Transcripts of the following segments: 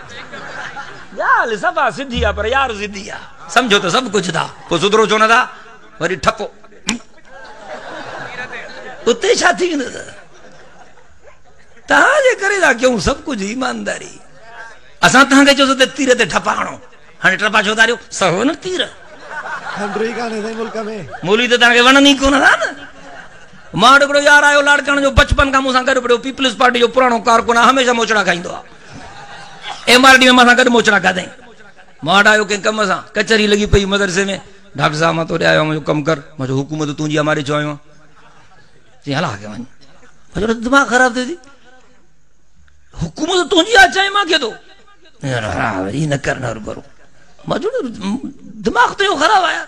यार सफ़ा सिधी आ पर यार सिधी आ समझो तो सब कुछ था पोइ सुधरो छो न था वरी ठपो उते छा थी वेंदो तव्हांजे करे था कयूं सब कुछ ईमानदारी असां तव्हांखे चयोसीं त तीर ते ठपा हणो हाणे टपा छो था ॾियो सहो न तीर मूली त तव्हांखे वणनि ई कोन था न मां वटि हिकिड़ो यार आयो लाड़काणे जो बचपन खां मूंसां गॾु पढ़ियो पीपल्स पार्टी जो पुराणो कारकुन आहे हमेशह मोचड़ा खाईंदो आहे MRD में मां सां गॾु मोचड़ा खाधई मां वटि आयो कंहिं कम सां कचहरी लॻी पई मदरसे में डॉक्टर साहब मां तोॾे आयो मुंहिंजो कमु कर मां चयो हुकूमत तुंहिंजी आहे मारे चयो आहियो चई हला के वञ मां चयो दिमाग़ ख़राबु थिए थी हुकूमत तुंहिंजी आहे चई मां खे थो वरी न कर न रुबरो मां चयो दिमाग़ तुंहिंजो ख़राबु आहे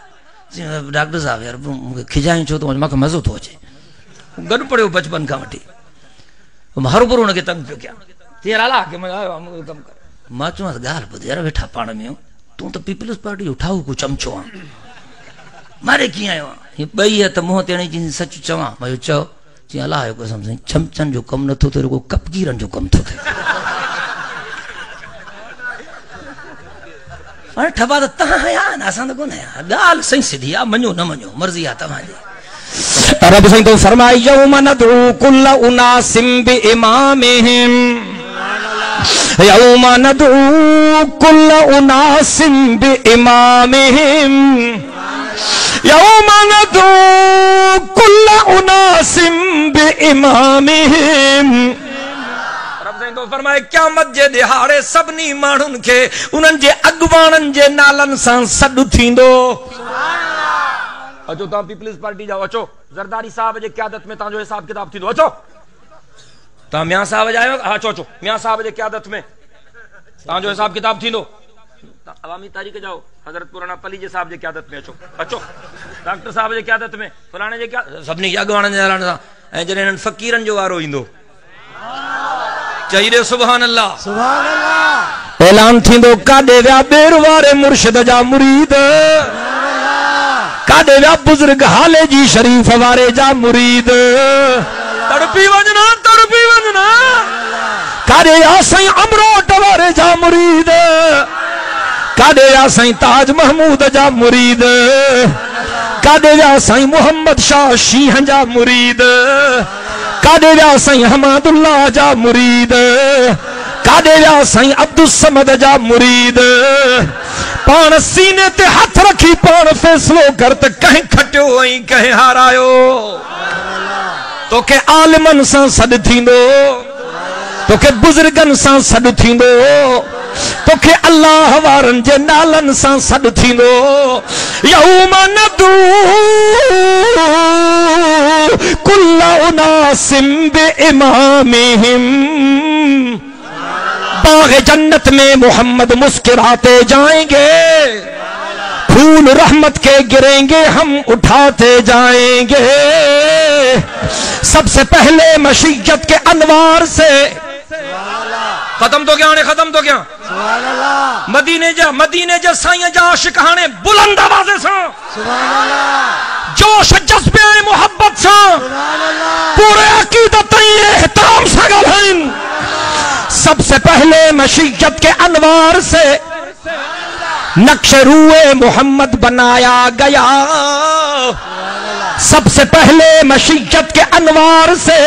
यार डॉक्टर साहब यार मूंखे खिजायूं छो थो मूंखे मज़ो थो अचे गॾु पढ़ियो बचपन खां वठी मां हर भरो हुनखे तंग पियो कयां यार हला के मां आयो मूंखे कमु कर मां चयोमांसि ॻाल्हि ॿुध यार वेठा पाण में तूं त पीपल्स पार्टी जो ठाहु को चमचो आहे मारे कीअं आयो आहे हीअ ॿई हथ मुंहं ते हणी चई सच चवां मां चयो चई अलाह जो कसम साईं चमचनि जो कमु नथो थिए रुॻो कपगीरनि जो कमु थो थिए हाणे ठपा त तव्हां आया न असां त कोन आया ॻाल्हि सही सिधी आहे मञो न मञो मर्ज़ी आहे तव्हांजी रब साईं तो फरमाए यौम नदउ कुल्ल उनासिम बिइमामिहिम यौम नदउ कुल्ल उनासिम बिइमामिहिम यौम नदउ कुल्ल उनासिम बिइमामिहिम रब साईं तो फरमाए क़यामत जे दिहाड़े सभनी माण्हुनि खे उन्हनि जे अॻवाननि जे नालनि सां सॾु थींदो अचो तव्हां पीपल्स पार्टी जाओ अचो ज़रदारी साहब जे क़यादत में तव्हांजो हिसाब किताब थींदो अचो तव्हां मियां साहब जा आहियो हा अचो अचो मियां साहब जे क़यादत में तव्हांजो हिसाब किताब थींदो अवामी तारीख़ जाओ हज़रत पुराना पली जे साहब जे क़यादत में अचो अचो डॉक्टर साहब जे क़यादत में फलाणे जे सभिनी अॻवाननि जे नालनि सां ऐं जॾहिं हिननि फ़क़ीरनि जो वारो ईंदो चई ॾियो सुभान अल्लाह ऐलान थींदो काॾे विया ॿेर वारे मुर्शिद जा मुरीद काॾे विया बुज़ुर्ग हाले जी शरीफ़ वारे जा मुरीद तड़पी वञना काॾे विया साईं अमरोट वारे जा मुरीद काॾे विया साईं ताज महमूद जा मुरीद काॾे विया साईं मोहम्मद शाह शीह जा मुरीद काॾे विया साईं हमादुल्ला जा मुरीद काॾे विया साईं अब्दुल समद जा मुरीद पाण सीने ते हथ रखी पाण फैसलो कर त कंहिं खटियो ऐं कंहिं हारायो तोखे आलिमनि सां सॾु थींदो तोखे बुज़ुर्गनि सां सॾु थींदो तोखे अल्लाह वारनि जे नालनि सां सॾु थींदो यौम नदउ कुल्ल उनासिम बिइमामिहिम बाग़े जन्नत में मोहम्मद मुस्कुराते जाएंगे फूल रहमत के गिरेंगे हम उठाते जाएंगे सबसे पहले मशीयत के अनवार से खत्म तो क्या खत्म तो क्या मदीने जा साईं जा आशिक हाणे बुलंद आवाज़ सां जोश जज्बे मोहब्बत सां पूरे अकीदत एहतराम सां ॻाल्हाइनि सबसे पहले मशीयत के अनवार से नक्श रूए मोहम्मद बनाया गया सबसे पहले मशीयत के अनवार से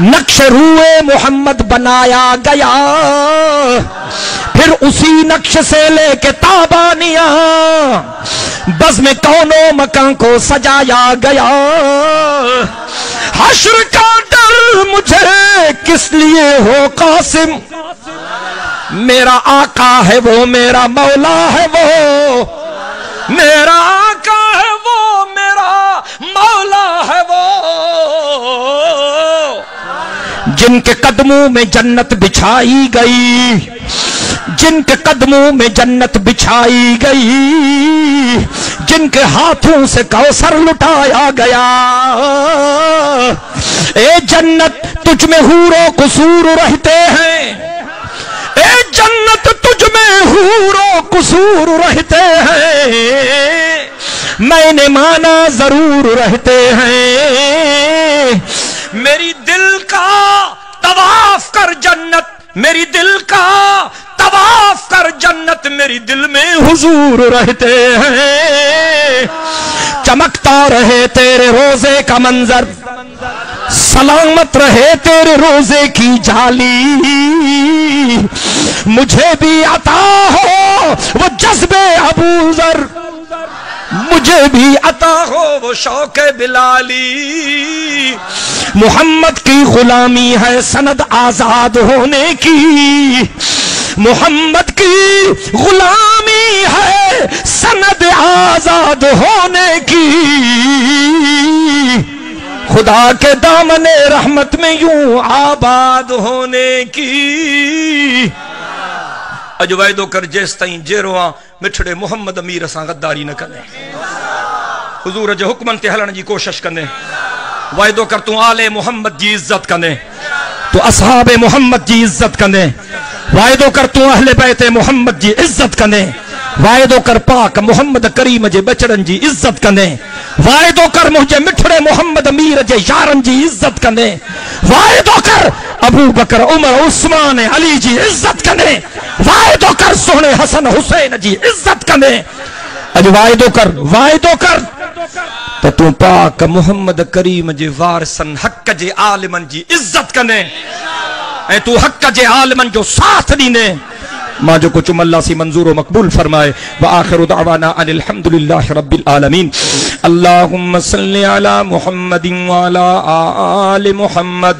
नक्श रूए मोहम्मद बनाया गया फिर उसी नक्श से लेके ताबानिया बज़्म कौनो मकान को सजाया गया हश्र का डर मुझे किस लिए हो कासिम मेरा आका है वो मेरा मौला है वो मेरा आका है वो मेरा मौला है वो जिनके कदमों में जन्नत बिछाई गई जिनके कदमों में जन्नत बिछाई गई जिनके हाथों से कौसर लुटाया गया ए जन्नत तुझ में हूरो कुसूर रहते हैं ए जन्नत तुझ में हूरो कुसूर रहते हैं मैंने माना जरूर रहते हैं मेरी दिल का तवाफ कर जन्नत मेरी दिल का वक्त मेरी दिल में हुजूर रहते हैं। चमकता रहे तेरे रोजे का मंजर, सलामत रहे तेरे रोजे की जाली, मुझे भी अता हो वो जज्बे अबू ज़र, मुझे भी अता हो वो शौक बिलाली। मोहम्मद की गुलामी है सनद आजाद होने की, मोहम्मद की गुलामी है सनद आजाद होने की। खुदा के दामने रहमत में यूं आबाद होने की। अज वायदो कर जेस ताईं जेरोआ मिठड़े मोहम्मद अमीर असां गद्दारी न कंदे, हुजूर जे हुक्मन ते हलण जी कोशिश कंदे। वायदो कर तू आले मोहम्मद जी इज्जत कंदे, तू असहाबे मोहम्मद जी इज्जत कंदे। वायदो कर तू अहले बैते मोहम्मद जी इज्जत कंदे। वायदो कर पाक मोहम्मद करीम जे बचड़न जी इज्जत कंदे। वायदो कर मुझे मिठड़े मोहम्मद अमीर जे यारन जी इज्जत कंदे। वायदो कर अबू बकर उमर उस्मान अली जी इज्जत कंदे। वायदो कर सोने हसन हुसैन जी इज्जत कंदे। अज वायदो कर तो तू पाक मोहम्मद करीम जे वारसन हक जे आलिमन जी इज्जत कंदे ऐं तू हक जे आलिमन जो साथ दींदे। मां जो कुछ अल्लाह से मंजूर मकबूल फरमाए। व आखिरु दावाना अनिल हम्दुलिल्लाहि रब्बिल आलमीन। अल्लाहुम्मा सल्लि अला मुहम्मदिन व अला आलि मुहम्मद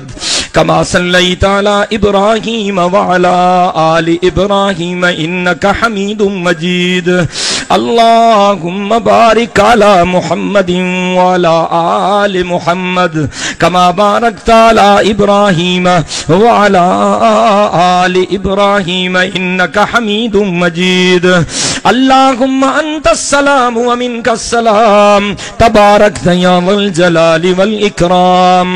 कमा सल्लैता अला इब्राहीम व अला आलि इब्राहीम इन्नका हमीदुम मजीद। अल्लाहुम्मा बारिक अला मुहम्मदिन व अला आलि मुहम्मद कमा बारकता अला इब्राहीम व अला आलि इब्राहीम इन्नका हमीदुम मजीद। अल्लाहुम्मा अंतस सलाम व मिनकस सलाम तबारकता या वल जलाली वल इकराम।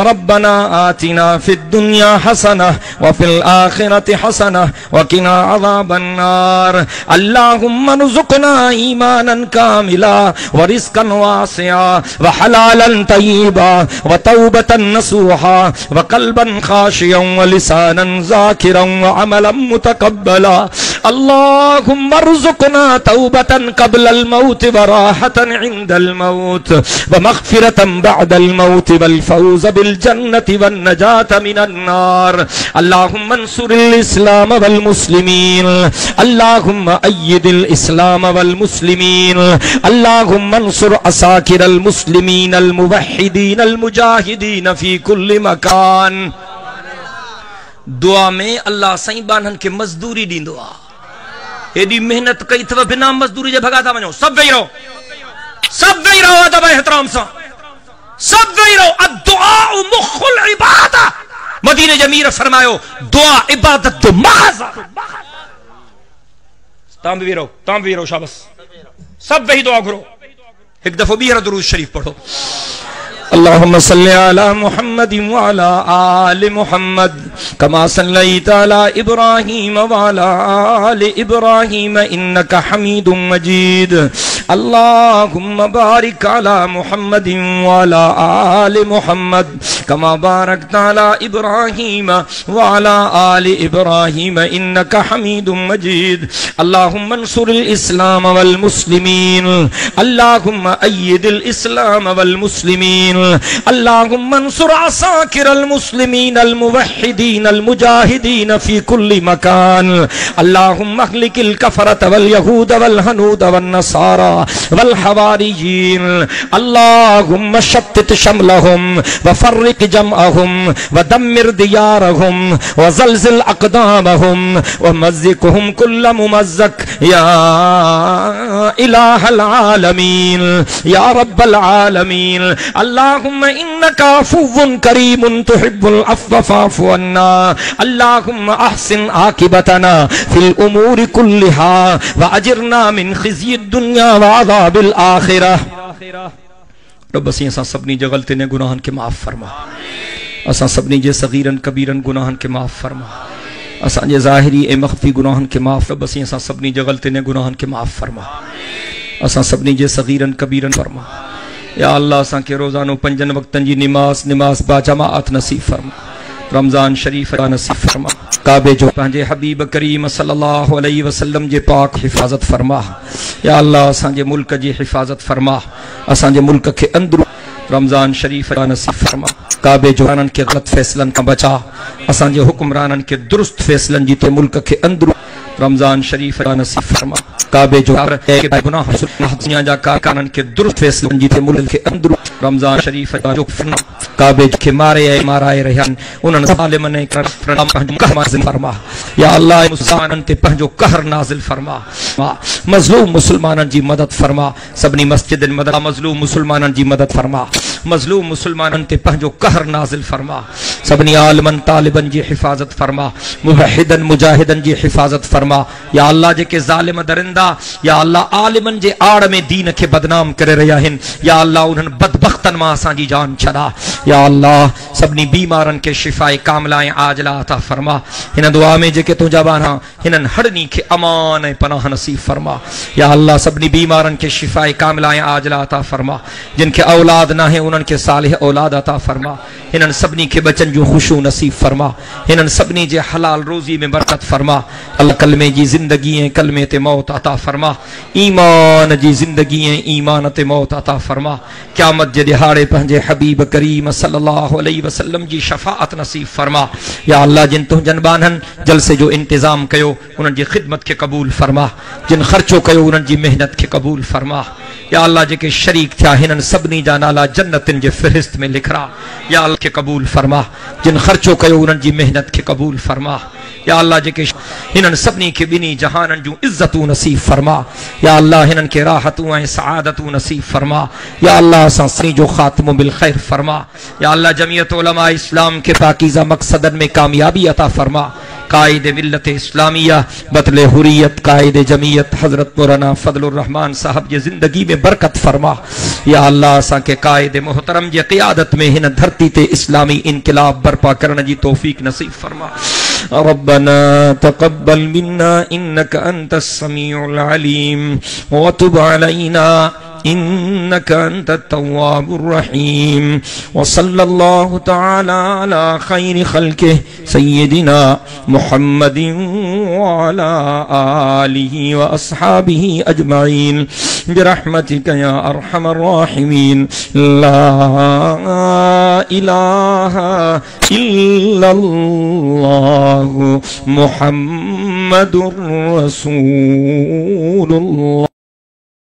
रब्बना आतिना फिद दुनिया हसनह व फिल आखिरति हसनह व किना अज़ाबन नार। अल्लाहुम्मा रुज़ुक़ना ईमानन कामिला व रिज़्क़न वासिआ व हलालन तय्यिबा व तौबतन नसूहा व क़ल्बन ख़ाशियन व लिसानन ज़ाकिरन व अमलन मुतक़ब्बला। अल्लाहुम्मा रुज़ुक़ना तौबतन क़ब्लल मौत व राहतन इंदल मौत व मग़फ़िरतन बअदल मौत वल फ़ौज़ बिल जन्नति वन नजात मिनन नार। अल्लाहुम्मा अंसुरिल इस्लाम वल मुस्लिमीन। अल्लाहुम्मा अय्यिदिल इस्लाम वल मुस्लिमीन। अल्लाहुम्मा अंसुर असाकिरल मुस्लिमीन अल मुवह्हिदीन अल मुजाहिदीन फी कुल्लि मकान। दुआ में अल्लाह सही बानन के मजदूरी दींदो आ। एडी मेहनत कई थव बिना मजदूरी जे भगा था वञो। सब वेही रहो अदब एहतराम सां, सब वेही रहो। अद्दुआ मुखुल इबादा। मदीने जे अमीर फरमायो दुआ इबादत तो महज़। तां भी रहो शाबाश। सब वेही दुआ करो। एक दफो बीहर दुरूद शरीफ पढ़ो। अल्लाहुम्मा सल्लि अला मुहम्मदिन व अला आलि मुहम्मद कमा सल्लैता अला इब्राहीम व अला आलि इब्राहीम इन्नका हमीदुम मजीद। अल्लाहुम्मा बारिक अला मुहम्मदिन व अला आलि मुहम्मद कमा बारकता अला इब्राहीम व अला आलि इब्राहीम इन्नका हमीदुम मजीद। अल्लाहुम्मा अंसुरिल इस्लाम वल मुस्लिमीन। अल्लाहुम्मा अय्यिदिल इस्लाम वल मुस्लिमीन। अल्लाहुम्मा अंसुर असाकिरल मुस्लिमीन अल मुवह्हिदीन अल मुजाहिदीन फी कुल्लि मकान। अल्लाहुम्मा अहलिकिल कफरत वल यहूद वल हनूद वन नसारा वल हवारियीन। अल्लाहुम्मा शत्तित शमलहुम व फर्रिक जमअहुम व दम्मिर दियारहुम व ज़लज़िल अक़दामहुम व मज़्ज़िक़हुम कुल्ल मुमज़्ज़क़ या इलाहल आलमीन या रब्बल आलमीन। अल्लाहुम्मा इन्नका अफ़ुव्वुन करीमुन तुहिब्बुल अफ़्व फ़अफ़ु अन्ना। अल्लाहुम्मा अहसिन आक़िबतना फ़िल उमूरि कुल्लिहा व अजिरना मिन ख़िज़्यिद दुनिया व अज़ाबिल आख़िरह। रब असीं असां सभिनी जे ग़लतियुनि ने गुनाहन के माफ़ फरमा। असां सभिनी जे सग़ीरन कबीरन गुनाहन के माफ़ फरमा। असां जे ज़ाहिरी ऐं मख़फ़ी गुनाहन के माफ़। रब असीं असां सभिनी जे ग़लतियुनि ने गुनाहन के माफ़ फरमा। असां सभिनी जे सग़ीरन कबीरन फरमा। या अल्लाह असां के रोज़ानो पंजन वक्तन जी नमाज बाजमाअत नसीब फरमा। रमज़ान शरीफ नसीब फरमा। काबे जो पंहिंजे हबीब करीम सल्लल्लाहु अलैहि वसल्लम जे पाक हिफाजत फरमा। या अल्लाह असांजे मुल्क जी हिफाजत फरमा, असांजे मुल्क के अंदर रमज़ान शरीफ नसीब फरमा। काबे जो के गलत फैसलन का बचा, असांजे हुक्मरानन के दुरुस्त फैसलन जी ते मुल्क के अंदर रमज़ान शरीफ नसीब फरमा। काबे जो गुनाह दुनिया जा कारकनन के दुरुस्त फैसलन जी ते मुल्क के अंदर रमज़ान शरीफ जो फरमा। काबे के मारे माराए रहन उन्हनि ज़ालिमन ने कहर फरमा। या अल्लाह मुसलमानन ते पंहिंजो कहर नाज़िल फरमा। मज़लूम मुसलमानन जी मदद फरमा। सभनी मस्जिदन मदद मज़लूम मुसलमानन जी मदद फरमा। मज़लूम मुसलमानन ते पंहिंजो कहर नाज़िल फरमा। सभनी आलिमन तालिबन जी हिफाजत फरमा। मुवहिदन मुजाहिदन जी हिफाजत फरमा। या अल्लाह जेके ज़ालिम दरिंदा या अल्लाह आलिमन जे आड़ में दीन के बदनाम करे रहिया आहिनि, या अल्लाह उन्हनि बदबख्तन मां असांजी जान छॾा। या अल्लाह सभनी बीमारन के शिफाए कामिला ऐं आजिला अता फरमा। हिन दुआ में जेके तुंहिंजा बाना हिननि हड़नी के अमान ऐं पनाह नसीब फरमा। या अल्लाह सभनी बीमारन के शिफाए कामिला ऐं आजिला अता फरमा। जिनके औलाद ना है उन्हनि के सालिह औलाद अता फरमा। हिननि सभनी के बचन जूं खुशू नसीब फरमा। हिननि सभनी जे हलाल रोज़ी में बरकत फरमा। अल्लाह कलमे जी ज़िंदगी ऐं कलमे ते मौत अता फरमा। ईमान जी ज़िंदगी ऐं ईमान ते मौत अता फरमा। क़यामत जे दिहाड़े पंहिंजे हबीब करीम सल्लल्लाहु अलैहि वसल्लम जी शफाअत नसीब फरमा। या अल्लाह जिन तुंहिंजन बानन जलसे जो इंतज़ाम कयो उन्हनि जी ख़िदमत के कबूल फरमा। जिन ख़र्चो कयो उन्हनि जी मेहनत के कबूल फरमा। या अल्लाह जेके शरीक थिया हिननि सभिनी जा नाला जन्नतिन जे फ़हिरिस्त में लिखरा। या अल्लाह के कबूल फरमा। जिन ख़र्चो कयो उन्हनि जी मेहनत के कबूल फरमा। या अल्लाह जेके हिननि सभिनी के ॿिन्ही जहाननि जूं इज़्ज़तूं नसीब फरमा। या अल्लाह हिननि के राहतूं ऐं सआदतूं नसीब फरमा। या अल्लाह असां सभी जो ख़ात्मो बिल ख़ैर फरमा। या अल्लाह जमियत उलमा इस्लाम के पाकीज़ा मक़सदन में कामयाबी अता फरमा। कायदे मिल्लत इस्लामिया बतले हुरियत कायदे जमीयत हजरत मौलाना फजलुर रहमान साहब जी जिंदगी में बरकत फरमा। या अल्लाह असां के कायदे मोहतरम जी क़ियादत में हिन धरती ते इस्लामी इनकलाब बर्पा करण जी तौफीक नसीब फरमा। रब्बना तक़ब्बल मिन्ना इन्नका अंतस समीउल अलीम व तुब अलैना इन्नका अंतत तव्वाबुर रहीम। व सल्लल्लाहु तआला अला खैरि खल्क़िहि सय्यिदिना मुहम्मदिन व अला आलिहि व अस्हाबिहि अजमईन बिरहमतिका या अरहमर राहिमीन। ला इलाहा इल्लल्लाहु मुहम्मदुर रसूलुल्लाह।